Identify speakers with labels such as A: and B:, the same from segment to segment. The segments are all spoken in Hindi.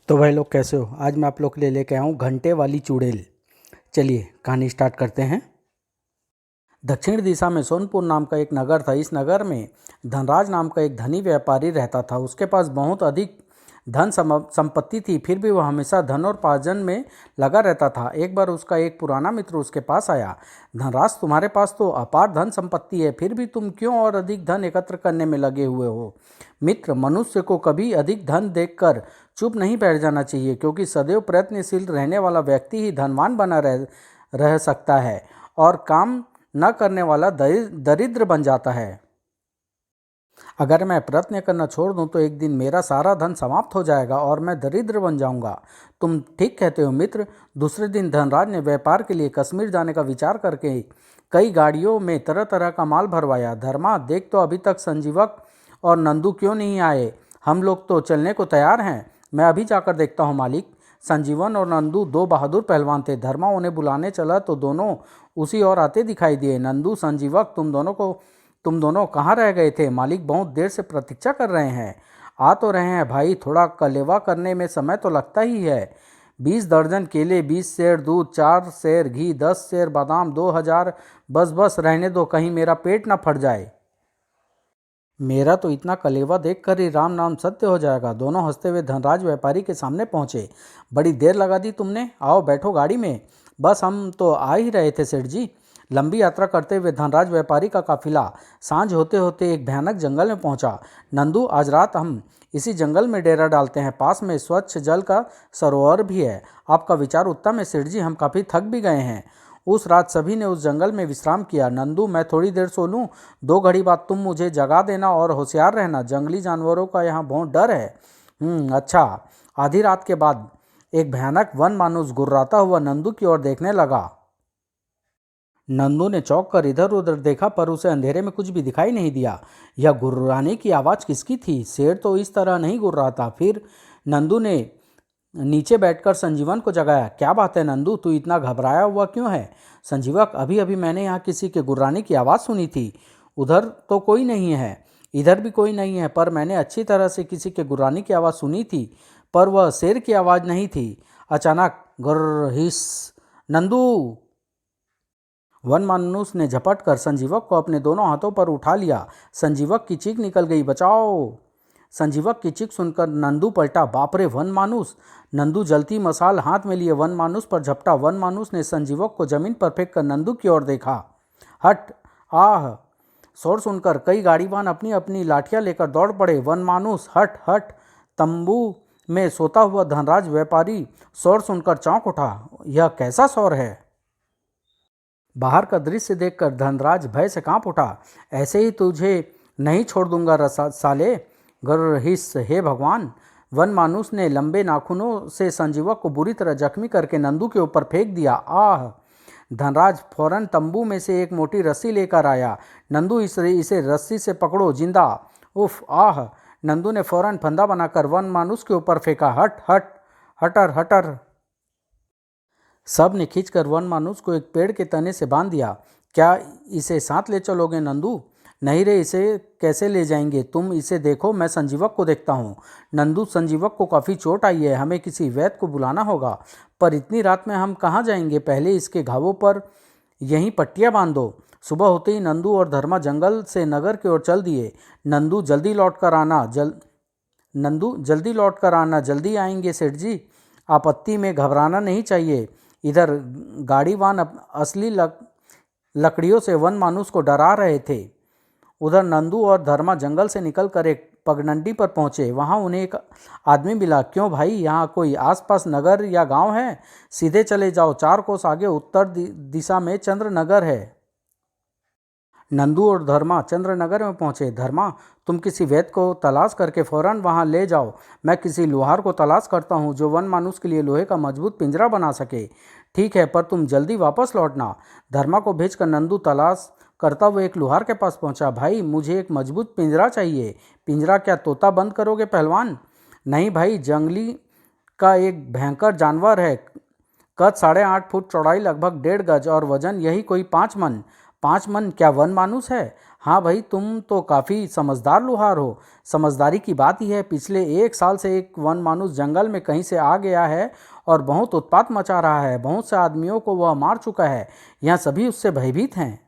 A: तो भाई लोग कैसे हो। आज मैं आप लोग के लिए लेके आया हूँ घंटे वाली चुड़ैल। चलिए कहानी स्टार्ट करते हैं। दक्षिण दिशा में सोनपुर नाम का एक नगर था। इस नगर में धनराज नाम का एक धनी व्यापारी रहता था। उसके पास बहुत अधिक धन संपत्ति थी, फिर भी वह हमेशा धन और पार्जन में लगा रहता था। एक बार उसका एक पुराना मित्र उसके पास आया। धनराज, तुम्हारे पास तो अपार धन संपत्ति है, फिर भी तुम क्यों और अधिक धन एकत्र करने में लगे हुए हो। मित्र, मनुष्य को कभी अधिक धन देखकर चुप नहीं बैठ जाना चाहिए, क्योंकि सदैव प्रयत्नशील रहने वाला व्यक्ति ही धनवान बना रह सकता है और काम न करने वाला दरिद्र बन जाता है। अगर मैं प्रयत्न करना छोड़ दूं तो एक दिन मेरा सारा धन समाप्त हो जाएगा और मैं दरिद्र बन जाऊंगा। तुम ठीक कहते हो मित्र। दूसरे दिन धनराज ने व्यापार के लिए कश्मीर जाने का विचार करके कई गाड़ियों में तरह तरह का माल भरवाया। धर्मा, देख तो अभी तक संजीवक और नंदू क्यों नहीं आए। हम लोग तो चलने को तैयार हैं। मैं अभी जाकर देखता हूँ मालिक। संजीवन और नंदू दो बहादुर पहलवान थे। धर्मा उन्हें बुलाने चला तो दोनों उसी ओर आते दिखाई दिए। नंदू, संजीवक, तुम दोनों कहाँ रह गए थे। मालिक बहुत देर से प्रतीक्षा कर रहे हैं। आ तो रहे हैं भाई, थोड़ा कलेवा करने में समय तो लगता ही है। 20 दर्जन केले, 20 सेर दूध, 4 सेर घी, 10 सेर बादाम, 2000। बस बस रहने दो, कहीं मेरा पेट ना फट जाए। मेरा तो इतना कलेवा देखकर ही राम नाम सत्य हो जाएगा। दोनों हंसते हुए धनराज व्यापारी के सामने पहुंचे। बड़ी देर लगा दी तुमने, आओ बैठो गाड़ी में। बस हम तो आ ही रहे थे सेठ जी। लंबी यात्रा करते हुए धनराज व्यापारी का काफिला सांझ होते होते एक भयानक जंगल में पहुंचा। नंदू, आज रात हम इसी जंगल में डेरा डालते हैं। पास में स्वच्छ जल का सरोवर भी है। आपका विचार उत्तम है सेठ जी, हम काफ़ी थक भी गए हैं। उस रात सभी ने उस जंगल में विश्राम किया। नंदू, मैं थोड़ी देर सो लूं? 2 घड़ी बाद तुम मुझे जगा देना और होशियार रहना। जंगली जानवरों का यहाँ बहुत डर है। अच्छा। आधी रात के बाद एक भयानक वन मानुस गुर्राता हुआ नंदू की ओर देखने लगा। नंदू ने चौंक कर इधर उधर देखा, पर उसे अंधेरे में कुछ भी दिखाई नहीं दिया। यह गुर्राने की आवाज़ किसकी थी? शेर तो इस तरह नहीं गुर्राता। फिर नंदू ने नीचे बैठकर संजीवन को जगाया। क्या बात है नंदू, तू इतना घबराया हुआ क्यों है? संजीवक, अभी अभी मैंने यहाँ किसी के गुर्राने की आवाज़ सुनी थी। उधर तो कोई नहीं है, इधर भी कोई नहीं है, पर मैंने अच्छी तरह से किसी के गुर्राने की आवाज़ सुनी थी, पर वह शेर की आवाज़ नहीं थी। अचानक गुर्र हिस। नंदू! वन मानुस ने झपट कर संजीवक को अपने दोनों हाथों पर उठा लिया। संजीवक की चीख निकल गई, बचाओ! संजीवक की चीख सुनकर नंदू पलटा। बाप रे, वन मानुस! नंदू जलती मसाल हाथ में लिए वन मानुस पर झपटा। वन मानुस ने संजीवक को जमीन पर फेंक कर नंदू की ओर देखा। हट! आह! शोर सुनकर कई गाड़ीवान अपनी अपनी लाठियां लेकर दौड़ पड़े। वन मानुस, हट हट! तंबू में सोता हुआ धनराज व्यापारी शोर सुनकर चौंक उठा। यह कैसा शोर है? बाहर का दृश्य देखकर धनराज भय से कांप उठा। ऐसे ही तुझे नहीं छोड़ दूंगा साले! गर्रहिस, हे भगवान! वन मानुस ने लंबे नाखूनों से संजीवक को बुरी तरह जख्मी करके नंदू के ऊपर फेंक दिया। आह! धनराज फौरन तंबू में से एक मोटी रस्सी लेकर आया। नंदू, इसे रस्सी से पकड़ो, जिंदा! उफ! आह! नंदू ने फौरन फंदा बनाकर वन मानुस के ऊपर फेंका। हट हट! हटर हटर! सब ने खींचकर वन मानुस को एक पेड़ के तने से बांध दिया। क्या इसे साथ ले चलोगे नंदू? नहीं रे, इसे कैसे ले जाएंगे? तुम इसे देखो, मैं संजीवक को देखता हूँ। नंदू, संजीवक को काफ़ी चोट आई है, हमें किसी वैद्य को बुलाना होगा। पर इतनी रात में हम कहाँ जाएंगे? पहले इसके घावों पर यहीं पट्टियाँ बांध दो। सुबह होते ही नंदू और धर्मा जंगल से नगर की ओर चल दिए। नंदू, जल्दी लौट कर आना, जल्दी आएंगे सेठ जी। आपत्ति में घबराना नहीं चाहिए। इधर गाड़ीवान असली लकड़ियों से वन मानुस को डरा रहे थे। उधर नंदू और धर्मा जंगल से निकलकर एक पगडंडी पर पहुंचे। वहां उन्हें एक आदमी मिला। क्यों भाई, यहाँ कोई आसपास नगर या गांव है? सीधे चले जाओ, 4 कोस आगे उत्तर दिशा में चंद्रनगर है। नंदू और धर्मा चंद्रनगर में पहुंचे। धर्मा, तुम किसी वैद्य को तलाश करके फौरन वहां ले जाओ। मैं किसी लोहार को तलाश करता हूं जो वन मानुस के लिए लोहे का मजबूत पिंजरा बना सके। ठीक है, पर तुम जल्दी वापस लौटना। धर्मा को भेजकर नंदू तलाश करता हुआ एक लोहार के पास पहुंचा। भाई, मुझे एक मजबूत पिंजरा चाहिए। पिंजरा क्या तोता बंद करोगे पहलवान? नहीं भाई, जंगली का एक भयंकर जानवर है। कद 8.5 फुट, चौड़ाई लगभग 1.5 गज और वजन यही कोई 5 मन। 5 मन क्या वन मानुस है? हाँ भाई, तुम तो काफ़ी समझदार लोहार हो। समझदारी की बात ही है, पिछले 1 साल से एक वन मानुस जंगल में कहीं से आ गया है और बहुत उत्पात मचा रहा है। बहुत से आदमियों को वह मार चुका है। यहाँ सभी उससे भयभीत हैं।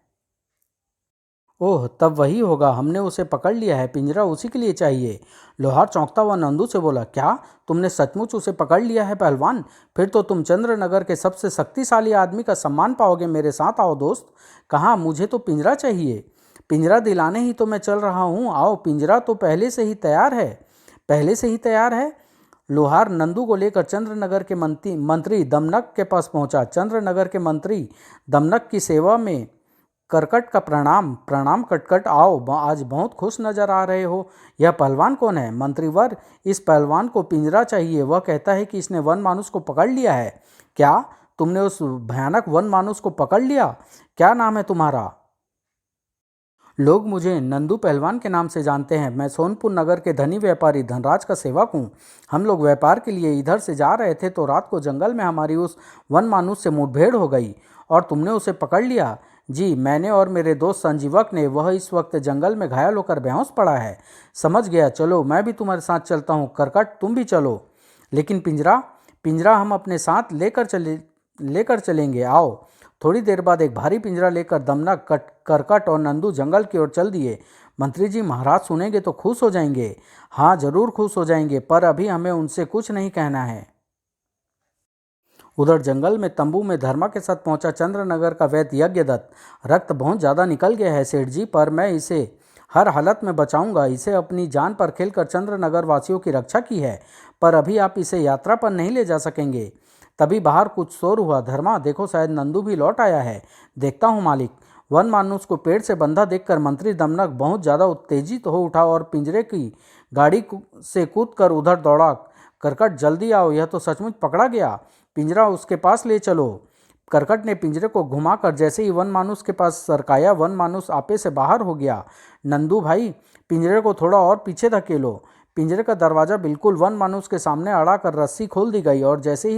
A: ओह, तब वही होगा, हमने उसे पकड़ लिया है, पिंजरा उसी के लिए चाहिए। लोहार चौंकता हुआ नंदू से बोला, क्या तुमने सचमुच उसे पकड़ लिया है पहलवान? फिर तो तुम चंद्रनगर के सबसे शक्तिशाली आदमी का सम्मान पाओगे। मेरे साथ आओ दोस्त। कहाँ, मुझे तो पिंजरा चाहिए। पिंजरा दिलाने ही तो मैं चल रहा हूँ, आओ। पिंजरा तो पहले से ही तैयार है। पहले से ही तैयार है। लोहार नंदू को लेकर चंद्रनगर के मंत्री दमनक के पास पहुंचा। चंद्रनगर के मंत्री दमनक की सेवा में करकट का प्रणाम। प्रणाम कटकट, आओ। आज बहुत खुश नजर आ रहे हो। यह पहलवान कौन है? मंत्रीवर, इस पहलवान को पिंजरा चाहिए। वह कहता है कि इसने वन मानुस को पकड़ लिया है। क्या तुमने उस भयानक वन मानुस को पकड़ लिया? क्या नाम है तुम्हारा? लोग मुझे नंदू पहलवान के नाम से जानते हैं। मैं सोनपुर नगर के धनी व्यापारी धनराज का सेवक हूँ। हम लोग व्यापार के लिए इधर से जा रहे थे तो रात को जंगल में हमारी उस वन मानुस से मुठभेड़ हो गई और तुमने उसे पकड़ लिया। जी, मैंने और मेरे दोस्त संजीवक ने। वह इस वक्त जंगल में घायल होकर बेहोश पड़ा है। समझ गया, चलो मैं भी तुम्हारे साथ चलता हूँ। करकट, तुम भी चलो। लेकिन पिंजरा? पिंजरा हम अपने साथ लेकर चलेंगे, आओ। थोड़ी देर बाद एक भारी पिंजरा लेकर दमनक, करकट और नंदू जंगल की ओर चल दिए। मंत्री जी, महाराज सुनेंगे तो खुश हो जाएंगे। हाँ, जरूर खुश हो जाएंगे, पर अभी हमें उनसे कुछ नहीं कहना है। उधर जंगल में तंबू में धर्मा के साथ पहुंचा चंद्रनगर का वैद्य यज्ञदत्त। रक्त बहुत ज़्यादा निकल गया है सेठ जी, पर मैं इसे हर हालत में बचाऊंगा। इसे अपनी जान पर खेलकर चंद्रनगर वासियों की रक्षा की है, पर अभी आप इसे यात्रा पर नहीं ले जा सकेंगे। तभी बाहर कुछ शोर हुआ। धर्मा, देखो, शायद नंदू भी लौट आया है। देखता हूँ मालिक। वन मानुस को पेड़ से बंधा देखकर मंत्री दमनक बहुत ज़्यादा उत्तेजित हो उठा और पिंजरे की से कूदकर उधर दौड़ा। करकट, जल्दी आओ, यह तो सचमुच पकड़ा गया। पिंजरा उसके पास ले चलो। करकट ने पिंजरे को घुमाकर जैसे ही वन मानुस के पास सरकाया, वन मानुस आपे से बाहर हो गया। नंदू भाई, पिंजरे को थोड़ा और पीछे धकेलो। पिंजरे का दरवाज़ा बिल्कुल वन मानुस के सामने अड़ा कर रस्सी खोल दी गई और जैसे ही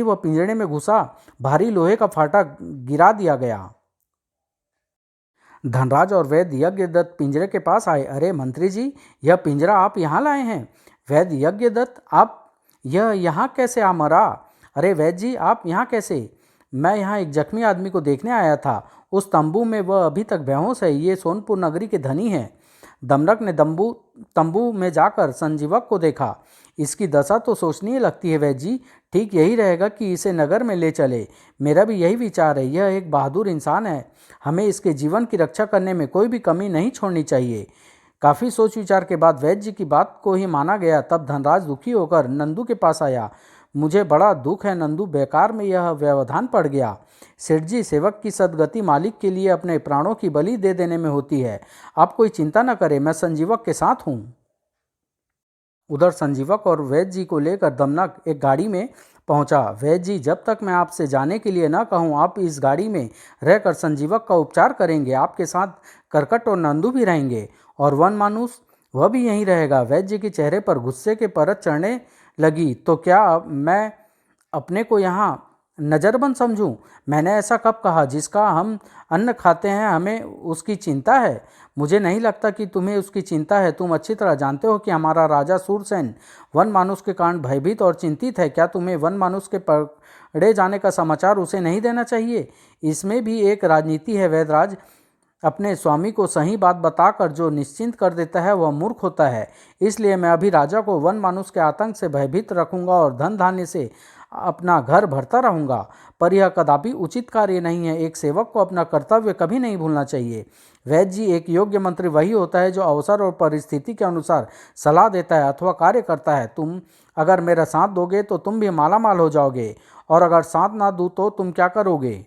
A: वह पिंजरे में घुसा, भारी लोहे का फाटक गिरा दिया गया। धनराज और वैद्य यज्ञदत्त पिंजरे के पास आए। अरे मंत्री जी, यह पिंजरा आप यहाँ लाए हैं? वैद्य यज्ञदत्त, आप यह यहाँ कैसे आ मरा? अरे वैद्य जी, आप यहाँ कैसे? मैं यहाँ एक जख्मी आदमी को देखने आया था। उस तंबू में वह अभी तक बेहोश है। ये सोनपुर नगरी के धनी हैं। दमनक ने तंबू में जाकर संजीवक को देखा। इसकी दशा तो सोचनीय लगती है वैद्य जी। ठीक यही रहेगा कि इसे नगर में ले चले। मेरा भी यही विचार है। यह एक बहादुर इंसान है। हमें इसके जीवन की रक्षा करने में कोई भी कमी नहीं छोड़नी चाहिए। काफ़ी सोच विचार के बाद वैद्य जी की बात को ही माना गया। तब धनराज दुखी होकर नंदू के पास आया। मुझे बड़ा दुख है नंदू, बेकार में यह व्यवधान पड़ गया। सेठ जी, सेवक की सदगति मालिक के लिए अपने प्राणों की बलि दे देने में होती है। आप कोई चिंता न करें, मैं संजीवक के साथ हूँ। उधर संजीवक और वैद्य जी को लेकर दमनक एक गाड़ी में पहुंचा। वैद्य जी, जब तक मैं आपसे जाने के लिए न कहूं, आप इस गाड़ी में रहकर संजीवक का उपचार करेंगे। आपके साथ करकट और नंदू भी रहेंगे और वन मानुस, वह भी यहीं रहेगा। वैद्य जी के चेहरे पर गुस्से के परत चढ़ने लगी। तो क्या मैं अपने को यहाँ नज़रबंद समझूं? मैंने ऐसा कब कहा? जिसका हम अन्न खाते हैं, हमें उसकी चिंता है। मुझे नहीं लगता कि तुम्हें उसकी चिंता है। तुम अच्छी तरह जानते हो कि हमारा राजा सूरसेन वन मानुस के कारण भयभीत और चिंतित है। क्या तुम्हें वन मानुस के पकड़े जाने का समाचार उसे नहीं देना चाहिए? इसमें भी एक राजनीति है वैदराज। अपने स्वामी को सही बात बताकर जो निश्चिंत कर देता है वह मूर्ख होता है। इसलिए मैं अभी राजा को वन मानुस के आतंक से भयभीत रखूंगा और धन धान्य से अपना घर भरता रहूंगा। पर यह कदापि उचित कार्य नहीं है। एक सेवक को अपना कर्तव्य कभी नहीं भूलना चाहिए। वैद्य जी, एक योग्य मंत्री वही होता है जो अवसर और परिस्थिति के अनुसार सलाह देता है अथवा कार्य करता है। तुम अगर मेरा साथ दोगे तो तुम भी मालामाल हो जाओगे, और अगर साथ ना दूँ तो तुम क्या करोगे?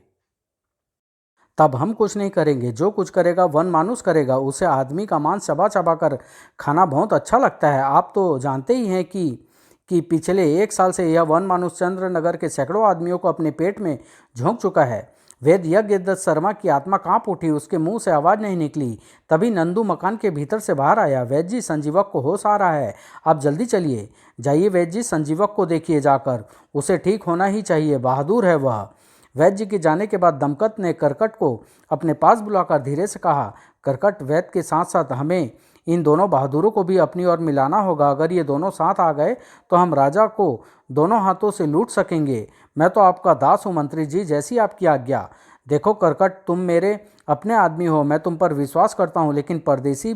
A: तब हम कुछ नहीं करेंगे। जो कुछ करेगा वन मानुस करेगा। उसे आदमी का मांस चबा चबा कर खाना बहुत अच्छा लगता है। आप तो जानते ही हैं कि पिछले 1 साल से यह वन मानुस चंद्रनगर के सैकड़ों आदमियों को अपने पेट में झोंक चुका है। वेद यज्ञदत्त शर्मा की आत्मा कांप उठी। उसके मुंह से आवाज़ नहीं निकली। तभी नंदू मकान के भीतर से बाहर आया। वैद्य जी, संजीवक को होश आ रहा है, आप जल्दी चलिए। जाइए वैद्य जी, संजीवक को देखिए जाकर। उसे ठीक होना ही चाहिए, बहादुर है वह। वैद्य जी के जाने के बाद दमकत ने करकट को अपने पास बुलाकर धीरे से कहा, करकट, वैद्य के साथ साथ हमें इन दोनों बहादुरों को भी अपनी ओर मिलाना होगा। अगर ये दोनों साथ आ गए तो हम राजा को दोनों हाथों से लूट सकेंगे। मैं तो आपका दास हूँ मंत्री जी, जैसी आपकी आज्ञा। देखो करकट, तुम मेरे अपने आदमी हो, मैं तुम पर विश्वास करता हूँ, लेकिन परदेसी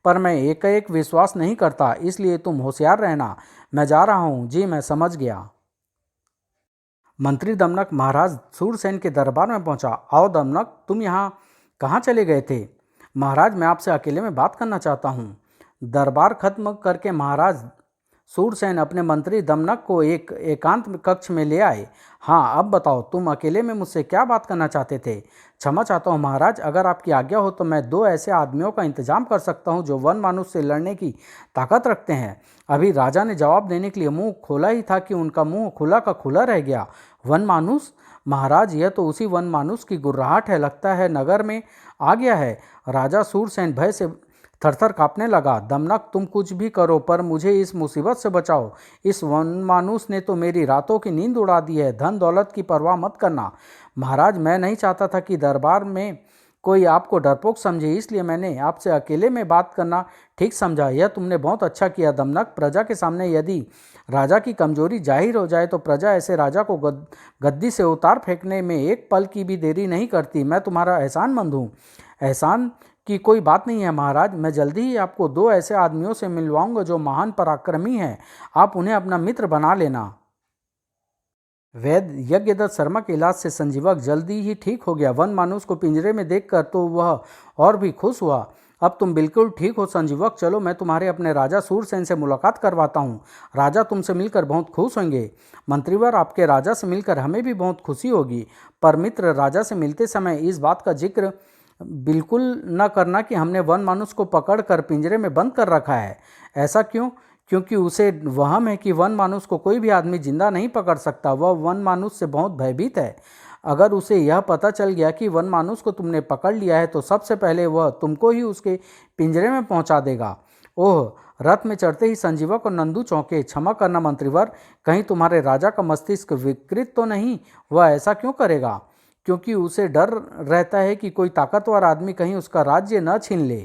A: पर मैं एक विश्वास नहीं करता, इसलिए तुम होशियार रहना। मैं जा रहा हूँ। जी मैं समझ गया। मंत्री दमनक महाराज सूरसेन के दरबार में पहुंचा। आओ दमनक, तुम यहाँ कहाँ चले गए थे? महाराज, मैं आपसे अकेले में बात करना चाहता हूँ। दरबार खत्म करके महाराज सूरसेन अपने मंत्री दमनक को एक एकांत कक्ष में ले आए। हाँ, अब बताओ, तुम अकेले में मुझसे क्या बात करना चाहते थे? क्षमा चाहता हूँ महाराज, अगर आपकी आज्ञा हो तो मैं 2 ऐसे आदमियों का इंतजाम कर सकता हूँ जो वन मानुष से लड़ने की ताकत रखते हैं। अभी राजा ने जवाब देने के लिए मुंह खोला ही था कि उनका मुंह खुला का खुला रह गया। वन मानुष? महाराज, यह तो उसी वन मानुष की गुर्राहट है, लगता है नगर में आ गया है। राजा सूरसेन भय से थरथर कांपने लगा। दमनक, तुम कुछ भी करो पर मुझे इस मुसीबत से बचाओ। इस वनमानुस ने तो मेरी रातों की नींद उड़ा दी है। धन दौलत की परवाह मत करना। महाराज, मैं नहीं चाहता था कि दरबार में कोई आपको डरपोक समझे, इसलिए मैंने आपसे अकेले में बात करना ठीक समझा। यह तुमने बहुत अच्छा किया दमनक। प्रजा के सामने यदि राजा की कमजोरी जाहिर हो जाए तो प्रजा ऐसे राजा को गद्दी से उतार फेंकने में एक पल की भी देरी नहीं करती। मैं तुम्हारा एहसानमंद हूँ। एहसान की कोई बात नहीं है महाराज, मैं जल्दी ही आपको 2 ऐसे आदमियों से मिलवाऊंगा जो महान पराक्रमी हैं। आप उन्हें अपना मित्र बना लेना। वैद्य यज्ञदत्त शर्मा के इलाज से संजीवक जल्दी ही ठीक हो गया। वन मानुष को पिंजरे में देखकर तो वह और भी खुश हुआ। अब तुम बिल्कुल ठीक हो संजीवक, चलो मैं तुम्हारे अपने राजा सूरसेन से मुलाकात करवाता हूँ। राजा तुमसे मिलकर बहुत खुश होंगे। मंत्रीवर, आपके राजा से मिलकर हमें भी बहुत खुशी होगी, पर मित्र, राजा से मिलते समय इस बात का जिक्र बिल्कुल न करना कि हमने वन मानुष को पकड़कर पिंजरे में बंद कर रखा है। ऐसा क्यों? क्योंकि उसे वहम है कि वन मानुष को कोई भी आदमी जिंदा नहीं पकड़ सकता। वह वन मानुष से बहुत भयभीत है। अगर उसे यह पता चल गया कि वन मानुष को तुमने पकड़ लिया है तो सबसे पहले वह तुमको ही उसके पिंजरे में पहुंचा देगा। ओह! रथ में चढ़ते ही संजीवक और नंदू चौंके। क्षमा करना मंत्रीवर, कहीं तुम्हारे राजा का मस्तिष्क विकृत तो नहीं? वह ऐसा क्यों करेगा? क्योंकि उसे डर रहता है कि कोई ताकतवर आदमी कहीं उसका राज्य न छीन ले।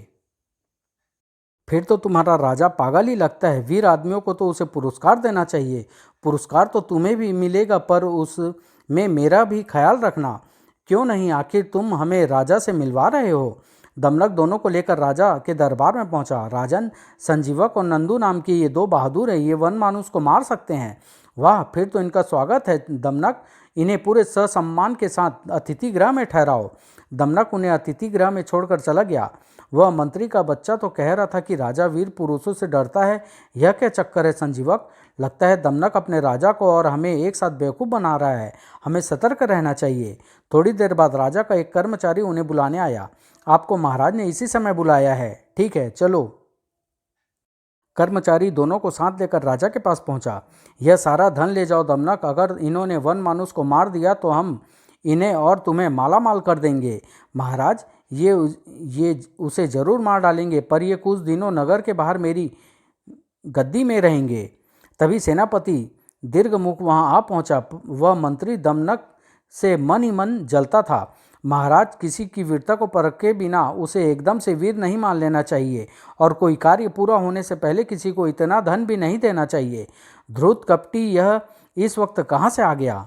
A: फिर तो तुम्हारा राजा पागल ही लगता है। वीर आदमियों को तो उसे पुरस्कार देना चाहिए। पुरस्कार तो तुम्हें भी मिलेगा, पर उसमें मेरा भी ख्याल रखना। क्यों नहीं, आखिर तुम हमें राजा से मिलवा रहे हो। दमनक दोनों को लेकर राजा के दरबार में पहुंचा। राजन, संजीवक और नंदू नाम के ये 2 बहादुर हैं, ये वन मानुष को मार सकते हैं। वाह, फिर तो इनका स्वागत है दमनक। इन्हें पूरे ससम्मान के साथ अतिथि गृह में ठहराओ। दमनक उन्हें अतिथि गृह में छोड़कर चला गया। वह मंत्री का बच्चा तो कह रहा था कि राजा वीर पुरुषों से डरता है। यह क्या चक्कर है संजीवक? लगता है दमनक अपने राजा को और हमें एक साथ बेवकूफ़ बना रहा है। हमें सतर्क रहना चाहिए। थोड़ी देर बाद राजा का एक कर्मचारी उन्हें बुलाने आया। आपको महाराज ने इसी समय बुलाया है। ठीक है, चलो। कर्मचारी दोनों को साथ लेकर राजा के पास पहुंचा। यह सारा धन ले जाओ दमनक, अगर इन्होंने वन मानुष को मार दिया तो हम इन्हें और तुम्हें माला माल कर देंगे। महाराज, ये उसे जरूर मार डालेंगे, पर ये कुछ दिनों नगर के बाहर मेरी गद्दी में रहेंगे। तभी सेनापति दीर्घमुख वहां आ पहुंचा। वह मंत्री दमनक से मन ही मन जलता था। महाराज, किसी की वीरता को परखे बिना उसे एकदम से वीर नहीं मान लेना चाहिए, और कोई कार्य पूरा होने से पहले किसी को इतना धन भी नहीं देना चाहिए। धृत कपटी यह इस वक्त कहाँ से आ गया?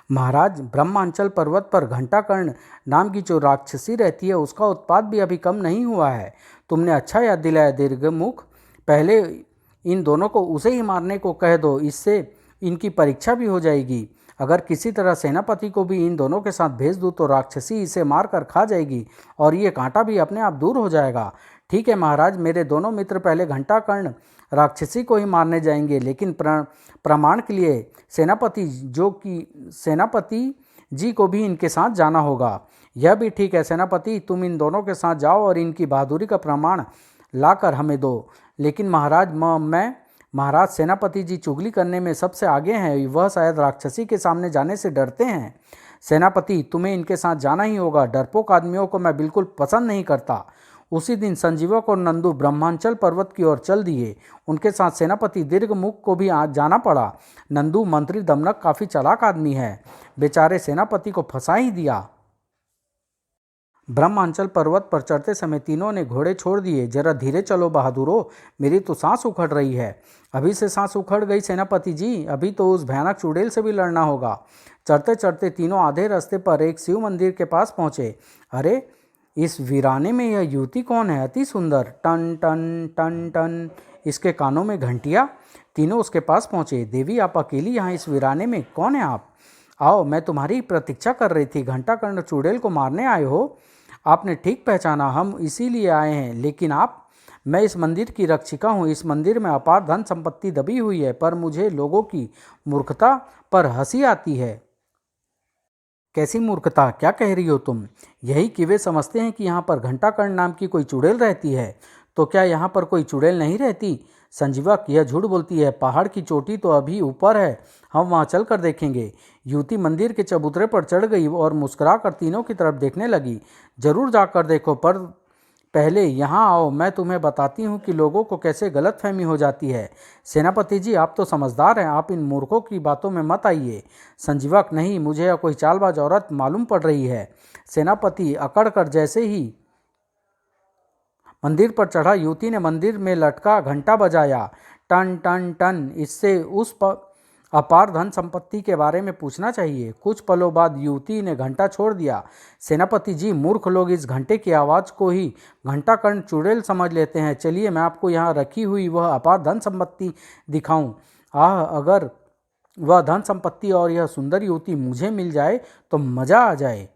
A: महाराज, ब्रह्मांचल पर्वत पर घंटाकर्ण नाम की जो राक्षसी रहती है उसका उत्पात भी अभी कम नहीं हुआ है। तुमने अच्छा याद दिलाया दीर्घमुख। पहले इन दोनों को उसे ही मारने को कह दो, इससे इनकी परीक्षा भी हो जाएगी। अगर किसी तरह सेनापति को भी इन दोनों के साथ भेज दूँ तो राक्षसी इसे मार कर खा जाएगी और ये कांटा भी अपने आप दूर हो जाएगा। ठीक है महाराज, मेरे दोनों मित्र पहले घंटाकर्ण राक्षसी को ही मारने जाएंगे, लेकिन प्रमाण के लिए सेनापति जी को भी इनके साथ जाना होगा। यह भी ठीक है सेनापति, तुम इन दोनों के साथ जाओ और इनकी बहादुरी का प्रमाण लाकर हमें दो। लेकिन महाराज, सेनापति जी चुगली करने में सबसे आगे हैं। वह शायद राक्षसी के सामने जाने से डरते हैं। सेनापति, तुम्हें इनके साथ जाना ही होगा। डरपोक आदमियों को मैं बिल्कुल पसंद नहीं करता। उसी दिन संजीवक और नंदू ब्रह्मांचल पर्वत की ओर चल दिए। उनके साथ सेनापति दीर्घमुख को भी आज जाना पड़ा। नंदू मंत्री दमनक काफ़ी चालाक आदमी है, बेचारे सेनापति को फंसा ही दिया। ब्रह्मांचल पर्वत पर चढ़ते समय तीनों ने घोड़े छोड़ दिए। जरा धीरे चलो बहादुरों, मेरी तो सांस उखड़ रही है। अभी से सांस उखड़ गई सेनापति जी, अभी तो उस भयानक चुड़ैल से भी लड़ना होगा। चढ़ते चढ़ते तीनों आधे रास्ते पर एक शिव मंदिर के पास पहुँचे। अरे, इस वीराने में यह युवती कौन है? अति सुंदर, टन टन टन टन, इसके कानों में घंटियाँ। तीनों उसके पास पहुँचे। देवी, आप अकेली यहाँ इस वीराने में? कौन है आप? आओ, मैं तुम्हारी प्रतीक्षा कर रही थी। घंटा कर्ण चुड़ैल को मारने आए हो? आपने ठीक पहचाना, हम इसीलिए आए हैं। लेकिन आप? मैं इस मंदिर की रक्षिका हूँ। इस मंदिर में अपार धन संपत्ति दबी हुई है, पर मुझे लोगों की मूर्खता पर हंसी आती है। कैसी मूर्खता? क्या कह रही हो तुम? यही कि वे समझते हैं कि यहाँ पर घंटाकर्ण नाम की कोई चुड़ैल रहती है। तो क्या यहाँ पर कोई चुड़ैल नहीं रहती? संजीवक, यह झूठ बोलती है। पहाड़ की चोटी तो अभी ऊपर है, हम वहाँ चल कर देखेंगे। युवती मंदिर के चबूतरे पर चढ़ गई और मुस्कुराकर तीनों की तरफ देखने लगी। जरूर जाकर देखो, पर पहले यहाँ आओ, मैं तुम्हें बताती हूँ कि लोगों को कैसे गलतफहमी हो जाती है। सेनापति जी, आप तो समझदार हैं, आप इन मूर्खों की बातों में मत आइए। संजीवक, नहीं, मुझे यह कोई चालबाज औरत मालूम पड़ रही है। सेनापति अकड़ कर जैसे ही मंदिर पर चढ़ा, युवती ने मंदिर में लटका घंटा बजाया, टन टन टन। इससे उस अपार धन संपत्ति के बारे में पूछना चाहिए। कुछ पलों बाद युवती ने घंटा छोड़ दिया। सेनापति जी, मूर्ख लोग इस घंटे की आवाज़ को ही घंटाकर्ण चुड़ैल समझ लेते हैं। चलिए, मैं आपको यहाँ रखी हुई वह अपार धन संपत्ति दिखाऊं। आह, अगर वह धन संपत्ति और यह सुंदर युवती मुझे मिल जाए तो मज़ा आ जाए।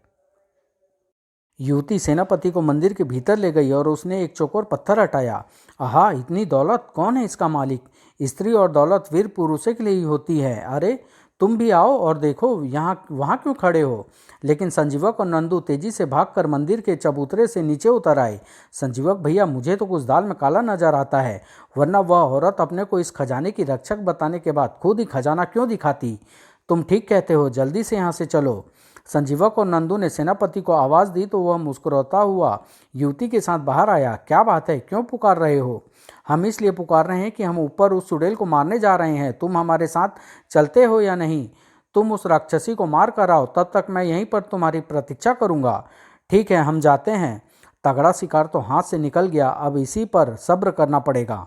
A: युवती सेनापति को मंदिर के भीतर ले गई और उसने एक चौकोर पत्थर हटाया। आहा, इतनी दौलत! कौन है इसका मालिक? स्त्री और दौलत वीर पुरुषों के लिए ही होती है। अरे, तुम भी आओ और देखो, यहाँ वहाँ क्यों खड़े हो? लेकिन संजीवक और नंदू तेजी से भागकर मंदिर के चबूतरे से नीचे उतर आए। संजीवक भैया, मुझे तो कुछ दाल में काला नजर आता है, वरना वह औरत अपने को इस खजाने की रक्षक बताने के बाद खुद ही खजाना क्यों दिखाती? तुम ठीक कहते हो, जल्दी से यहाँ से चलो। संजीवक और नंदू ने सेनापति को आवाज़ दी तो वह मुस्कुराता हुआ युवती के साथ बाहर आया। क्या बात है, क्यों पुकार रहे हो? हम इसलिए पुकार रहे हैं कि हम ऊपर उस चुड़ैल को मारने जा रहे हैं। तुम हमारे साथ चलते हो या नहीं? तुम उस राक्षसी को मार कर आओ, तब तक मैं यहीं पर तुम्हारी प्रतीक्षा करूंगा। ठीक है, हम जाते हैं। तगड़ा शिकार तो हाथ से निकल गया, अब इसी पर सब्र करना पड़ेगा।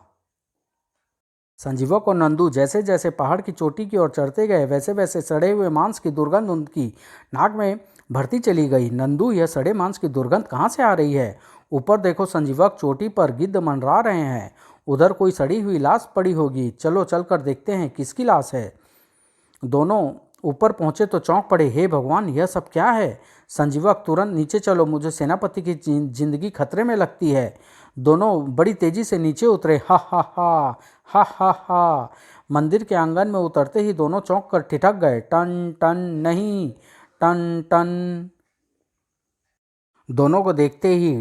A: संजीवक और नंदू जैसे जैसे पहाड़ की चोटी की ओर चढ़ते गए, वैसे वैसे सड़े हुए मांस की दुर्गंध उनकी नाक में भरती चली गई। नंदू, यह सड़े मांस की दुर्गंध कहाँ से आ रही है? ऊपर देखो संजीवक, चोटी पर गिद्ध मंडरा रहे हैं। उधर कोई सड़ी हुई लाश पड़ी होगी। चलो चलकर देखते हैं किसकी लाश है। दोनों ऊपर पहुंचे तो चौंक पड़े। हे भगवान, यह सब क्या है? संजीवक, तुरंत नीचे चलो, मुझे सेनापति की जिंदगी खतरे में लगती है। दोनों बड़ी तेजी से नीचे उतरे। हा हा हा, हा हा हा। मंदिर के आंगन में उतरते ही दोनों चौंक कर ठिठक गए। टन टन नहीं, टन टन। दोनों को देखते ही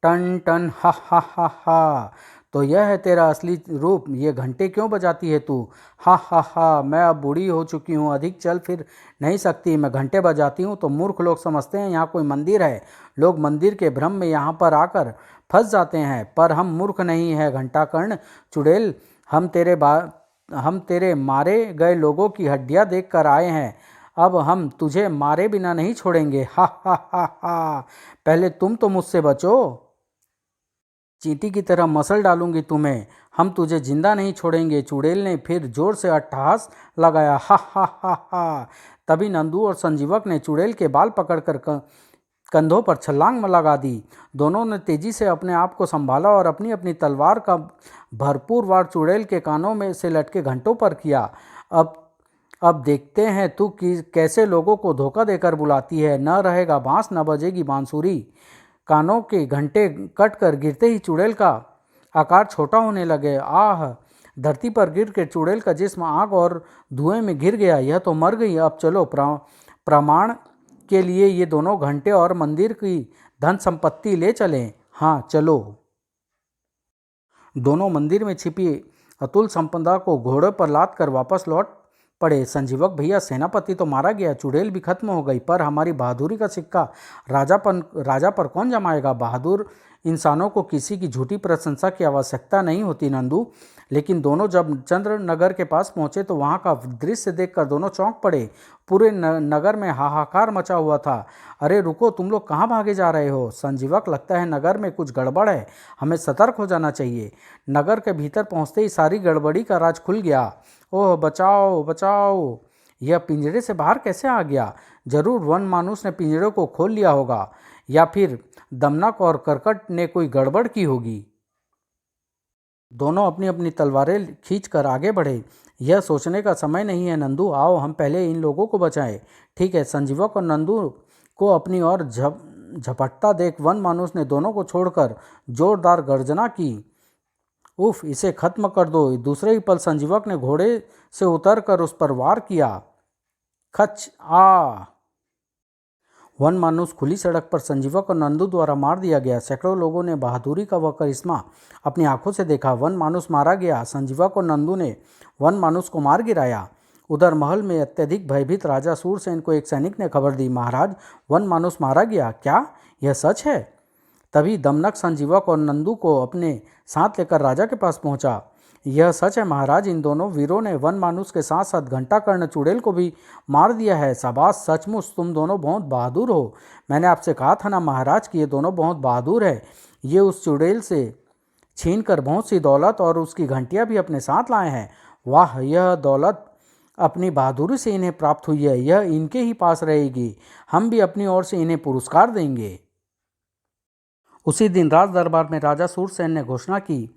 A: टन टन, हा हा हा हा। तो यह है तेरा असली रूप? ये घंटे क्यों बजाती है तू? हा हा हा, मैं अब बूढ़ी हो चुकी हूँ, अधिक चल फिर नहीं सकती। मैं घंटे बजाती हूँ तो मूर्ख लोग समझते हैं यहाँ कोई मंदिर है। लोग मंदिर के भ्रम में यहाँ पर आकर फंस जाते हैं, पर हम मूर्ख नहीं है घंटाकर्ण चुड़ैल। हम तेरे मारे गए लोगों की हड्डियाँ देख कर आए हैं। अब हम तुझे मारे बिना नहीं छोड़ेंगे। हा हा हा हा। पहले तुम तो मुझसे बचो, चींटी की तरह मसल डालूंगी तुम्हें। हम तुझे जिंदा नहीं छोड़ेंगे। चुड़ैल ने फिर जोर से अट्टहास लगाया। हा हा हा हा। तभी नंदू और संजीवक ने चुड़ैल के बाल पकड़कर कंधों पर छलांग लगा दी। दोनों ने तेजी से अपने आप को संभाला और अपनी अपनी तलवार का भरपूर वार चुड़ैल के कानों में से लटके घंटों पर किया। अब अब देखते हैं तू कि कैसे लोगों को धोखा देकर बुलाती है। न रहेगा बांस, न बजेगी बांसुरी। कानों के घंटे कट कर गिरते ही चुड़ैल का आकार छोटा होने लगे। आह, धरती पर गिर के चुड़ैल का जिस्म आग और धुएं में घिर गया। यह तो मर गई। अब चलो, प्रमाण के लिए ये दोनों घंटे और मंदिर की धन संपत्ति ले चलें। हाँ, चलो। दोनों मंदिर में छिपी अतुल संपदा को घोड़े पर लाद कर वापस लौट पड़े। संजीवक भैया, सेनापति तो मारा गया, चुड़ैल भी खत्म हो गई, पर हमारी बहादुरी का सिक्का राजा पर कौन जमाएगा? बहादुर इंसानों को किसी की झूठी प्रशंसा की आवश्यकता नहीं होती नंदू। लेकिन दोनों जब चंद्रनगर के पास पहुंचे तो वहां का दृश्य देखकर दोनों चौंक पड़े। पूरे नगर में हाहाकार मचा हुआ था। अरे रुको, तुम लोग कहाँ भागे जा रहे हो? संजीवक, लगता है नगर में कुछ गड़बड़ है, हमें सतर्क हो जाना चाहिए। नगर के भीतर पहुंचते ही सारी गड़बड़ी का राज खुल गया। ओह बचाओ बचाओ, यह पिंजरे से बाहर कैसे आ गया? जरूर वन मानुस ने पिंजरे को खोल लिया होगा, या फिर दमनक और करकट ने कोई गड़बड़ की होगी। दोनों अपनी अपनी तलवारें खींचकर आगे बढ़े। यह सोचने का समय नहीं है नंदू, आओ हम पहले इन लोगों को बचाएं। ठीक है। संजीवक और नंदू को अपनी ओर झपटता देख वन मानुस ने दोनों को छोड़कर जोरदार गर्जना की। उफ, इसे खत्म कर दो। दूसरे ही पल संजीवक ने घोड़े से उतरकर उस पर वार किया। खच आ! वन मानुस खुली सड़क पर संजीवक और नंदू द्वारा मार दिया गया। सैकड़ों लोगों ने बहादुरी का वह करिश्मा अपनी आंखों से देखा। वन मानुस मारा गया। संजीवक और नंदू ने वन मानुस को मार गिराया। उधर महल में अत्यधिक भयभीत राजा सूरसेन को एक सैनिक ने खबर दी, महाराज, वन मानुस मारा गया। क्या यह सच है? तभी दमनक संजीवक और नंदू को अपने साथ लेकर राजा के पास पहुंचा। यह सच है महाराज, इन दोनों वीरों ने वन मानुस के साथ साथ घंटाकर्ण चुड़ैल को भी मार दिया है। शाबाश, सचमुच तुम दोनों बहुत बहादुर हो। मैंने आपसे कहा था ना महाराज कि ये दोनों बहुत बहादुर है। ये उस चुड़ैल से छीन कर बहुत सी दौलत और उसकी घंटियां भी अपने साथ लाए हैं। वाह, यह दौलत अपनी बहादुरी से इन्हें प्राप्त हुई है, यह इनके ही पास रहेगी। हम भी अपनी ओर से इन्हें पुरस्कार देंगे। उसी दिन राज दरबार में राजा सूरसेन ने घोषणा की,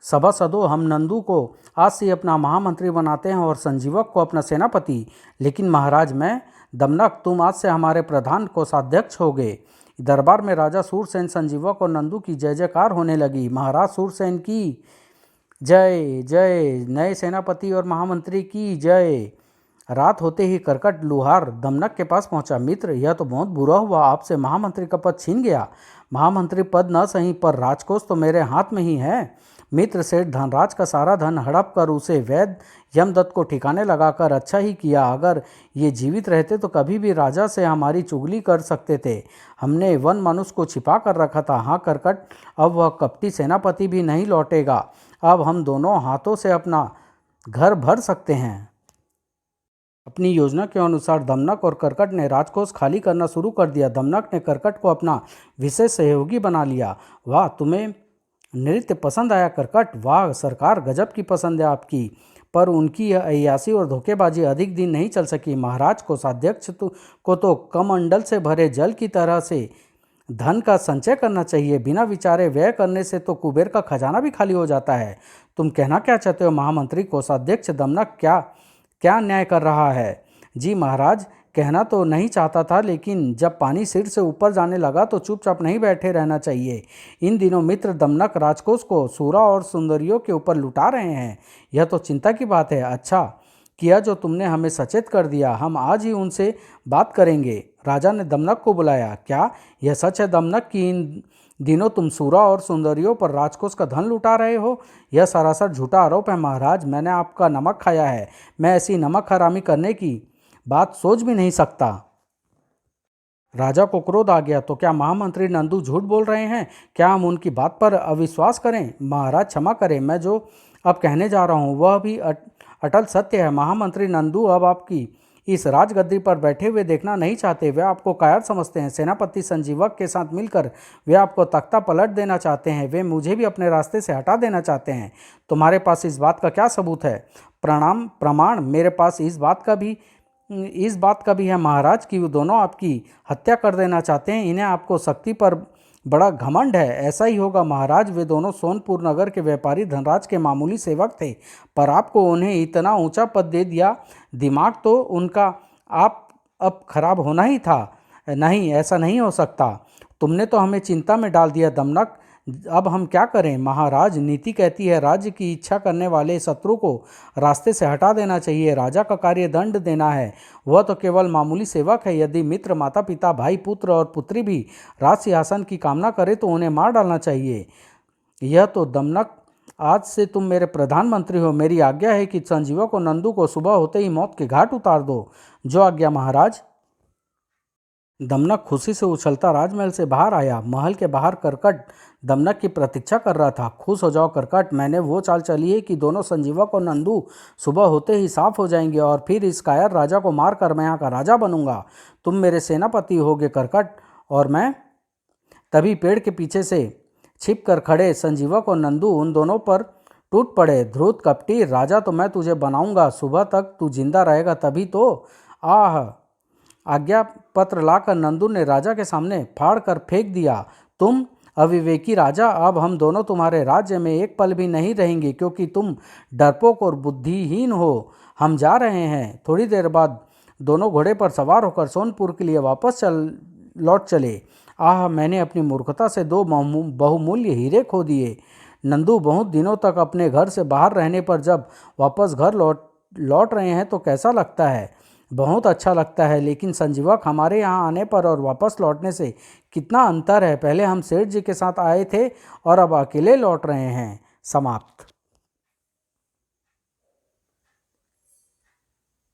A: सभासदों, हम नंदू को आज से अपना महामंत्री बनाते हैं और संजीवक को अपना सेनापति। लेकिन महाराज, मैं दमनक, तुम आज से हमारे प्रधान कोषाध्यक्ष हो गए। दरबार में राजा सूरसेन, संजीवक और नंदू की जय जयकार होने लगी। महाराज सूरसेन की जय जय, नए सेनापति और महामंत्री की जय। रात होते ही करकट लुहार दमनक के पास पहुंचा। मित्र, यह तो बहुत बुरा हुआ, आपसे महामंत्री का पद छीन गया। महामंत्री पद न सही, पर राजकोष तो मेरे हाथ में ही है। मित्र, सेठ धनराज का सारा धन हड़प कर उसे वैद्य यमदत्त को ठिकाने लगाकर अच्छा ही किया। अगर ये जीवित रहते तो कभी भी राजा से हमारी चुगली कर सकते थे। हमने वन मनुष्य को छिपा कर रखा था। हाँ करकट, अब वह कपटी सेनापति भी नहीं लौटेगा। अब हम दोनों हाथों से अपना घर भर सकते हैं। अपनी योजना के अनुसार दमनक और करकट ने राजकोष खाली करना शुरू कर दिया। दमनक ने करकट को अपना विशेष सहयोगी बना लिया। वाह, तुम्हें नृत्य पसंद आया करकट? वाह सरकार, गजब की पसंद है आपकी। पर उनकी यह अय्यासी और धोखेबाजी अधिक दिन नहीं चल सकी। महाराज कोषाध्यक्ष को तो कमंडल से भरे जल की तरह से धन का संचय करना चाहिए। बिना विचारे व्यय करने से तो कुबेर का खजाना भी खाली हो जाता है। तुम कहना क्या चाहते हो महामंत्री? कोषाध्यक्ष दमनक क्या क्या अन्याय कर रहा है? जी महाराज, कहना तो नहीं चाहता था, लेकिन जब पानी सिर से ऊपर जाने लगा तो चुपचाप नहीं बैठे रहना चाहिए। इन दिनों मित्र दमनक राजकोष को सूरा और सुंदरियों के ऊपर लुटा रहे हैं। यह तो चिंता की बात है। अच्छा किया जो तुमने हमें सचेत कर दिया, हम आज ही उनसे बात करेंगे। राजा ने दमनक को बुलाया। क्या यह सच है दमनक कि इन दिनों तुम सूरा और सुंदरियों पर राजकोष का धन लुटा रहे हो? यह सरासर झूठा आरोप है महाराज। मैंने आपका नमक खाया है। मैं ऐसी नमक हरामी करने की बात सोच भी नहीं सकता। राजा को क्रोध आ गया। तो क्या महामंत्री नंदू झूठ बोल रहे हैं? क्या हम उनकी बात पर अविश्वास करें? महाराज क्षमा करें, मैं जो अब कहने जा रहा हूँ वह भी अटल सत्य है। महामंत्री नंदू अब आपकी इस राजगद्दी पर बैठे हुए देखना नहीं चाहते। वे आपको कायर समझते हैं। सेनापति संजीवक के साथ मिलकर वे आपको तख्ता पलट देना चाहते हैं। वे मुझे भी अपने रास्ते से हटा देना चाहते हैं। तुम्हारे पास इस बात का क्या सबूत है? प्रमाण मेरे पास इस बात का भी है महाराज कि वो दोनों आपकी हत्या कर देना चाहते हैं। इन्हें आपको शक्ति पर बड़ा घमंड है। ऐसा ही होगा महाराज। वे दोनों सोनपुर नगर के व्यापारी धनराज के मामूली सेवक थे, पर आपको उन्हें इतना ऊंचा पद दे दिया। दिमाग तो उनका आप अब खराब होना ही था। नहीं, ऐसा नहीं हो सकता। तुमने तो हमें चिंता में डाल दिया दमनक। अब हम क्या करें? महाराज, नीति कहती है राज्य की इच्छा करने वाले शत्रु को रास्ते से हटा देना चाहिए। राजा का कार्य दंड देना है। वह तो केवल मामूली सेवक है। यदि मित्र, माता पिता, भाई, पुत्र और पुत्री भी राज सिंहासन की कामना करे तो उन्हें मार डालना चाहिए। यह तो दमनक, आज से तुम मेरे प्रधानमंत्री हो। मेरी आज्ञा है कि संजीवक और नंदू को सुबह होते ही मौत के घाट उतार दो। जो आज्ञा महाराज। दमनक खुशी से उछलता राजमहल से बाहर आया। महल के बाहर करकट दमनक की प्रतीक्षा कर रहा था। खुश हो जाओ करकट, मैंने वो चाल चली है कि दोनों संजीवक और नंदू सुबह होते ही साफ हो जाएंगे और फिर इस कायर राजा को मारकर मैं यहाँ का राजा बनूंगा। तुम मेरे सेनापति होगे करकट और मैं। तभी पेड़ के पीछे से छिप कर खड़े संजीवक और नंदू उन दोनों पर टूट पड़े। ध्रुत कपटी, राजा तो मैं तुझे बनाऊंगा, सुबह तक तू जिंदा रहेगा तभी तो। आह! आज्ञा पत्र लाकर नंदू ने राजा के सामने फाड़ कर फेंक दिया। तुम अविवेकी राजा, अब हम दोनों तुम्हारे राज्य में एक पल भी नहीं रहेंगे क्योंकि तुम डरपोक और बुद्धिहीन हो। हम जा रहे हैं। थोड़ी देर बाद दोनों घोड़े पर सवार होकर सोनपुर के लिए वापस लौट चले। आह! मैंने अपनी मूर्खता से दो बहुमूल्य हीरे खो दिए। नंदू, बहुत दिनों तक अपने घर से बाहर रहने पर जब वापस घर लौट रहे हैं तो कैसा लगता है? बहुत अच्छा लगता है, लेकिन संजीवक, हमारे यहाँ आने पर और वापस लौटने से कितना अंतर है। पहले हम सेठ जी के साथ आए थे और अब अकेले लौट रहे हैं। समाप्त।